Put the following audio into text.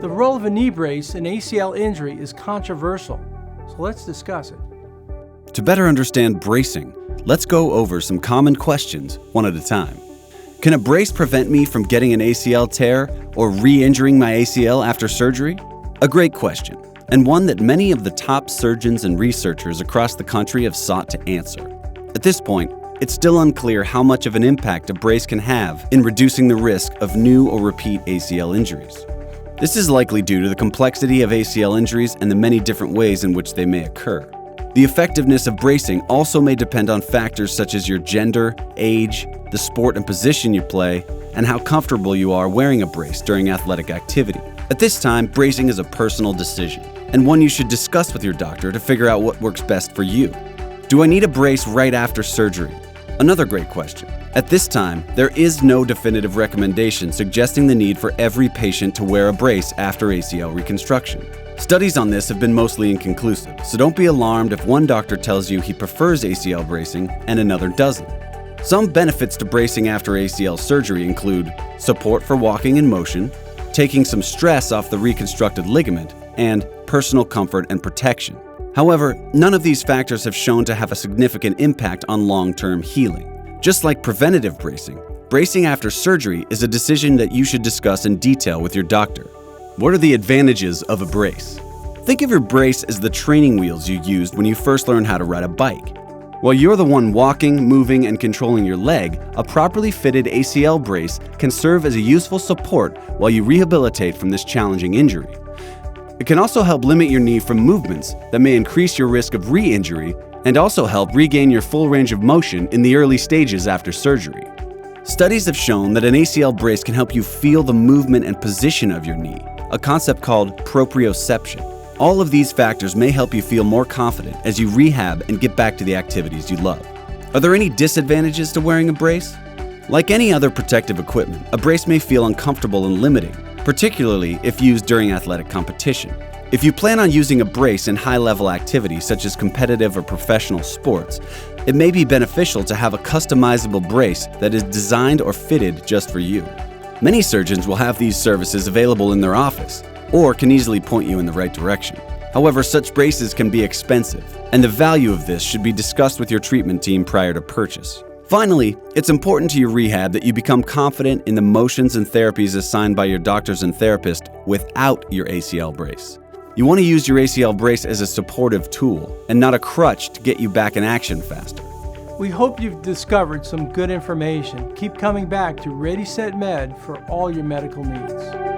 The role of a knee brace in ACL injury is controversial, so let's discuss it. To better understand bracing, let's go over some common questions one at a time. Can a brace prevent me from getting an ACL tear or re-injuring my ACL after surgery? A great question, and one that many of the top surgeons and researchers across the country have sought to answer. At this point, it's still unclear how much of an impact a brace can have in reducing the risk of new or repeat ACL injuries. This is likely due to the complexity of ACL injuries and the many different ways in which they may occur. The effectiveness of bracing also may depend on factors such as your gender, age, the sport and position you play, and how comfortable you are wearing a brace during athletic activity. At this time, bracing is a personal decision, and one you should discuss with your doctor to figure out what works best for you. Do I need a brace right after surgery? Another great question. At this time, there is no definitive recommendation suggesting the need for every patient to wear a brace after ACL reconstruction. Studies on this have been mostly inconclusive, so don't be alarmed if one doctor tells you he prefers ACL bracing and another doesn't. Some benefits to bracing after ACL surgery include support for walking and motion, taking some stress off the reconstructed ligament, and personal comfort and protection. However, none of these factors have shown to have a significant impact on long-term healing. Just like preventative bracing, bracing after surgery is a decision that you should discuss in detail with your doctor. What are the advantages of a brace? Think of your brace as the training wheels you used when you first learned how to ride a bike. While you're the one walking, moving, and controlling your leg, a properly fitted ACL brace can serve as a useful support while you rehabilitate from this challenging injury. It can also help limit your knee from movements that may increase your risk of re-injury and also help regain your full range of motion in the early stages after surgery. Studies have shown that an ACL brace can help you feel the movement and position of your knee, a concept called proprioception. All of these factors may help you feel more confident as you rehab and get back to the activities you love. Are there any disadvantages to wearing a brace? Like any other protective equipment, a brace may feel uncomfortable and limiting, particularly if used during athletic competition. If you plan on using a brace in high-level activities such as competitive or professional sports, it may be beneficial to have a customizable brace that is designed or fitted just for you. Many surgeons will have these services available in their office, or can easily point you in the right direction. However, such braces can be expensive, and the value of this should be discussed with your treatment team prior to purchase. Finally, it's important to your rehab that you become confident in the motions and therapies assigned by your doctors and therapist without your ACL brace. You want to use your ACL brace as a supportive tool and not a crutch to get you back in action faster. We hope you've discovered some good information. Keep coming back to ReadySetMed for all your medical needs.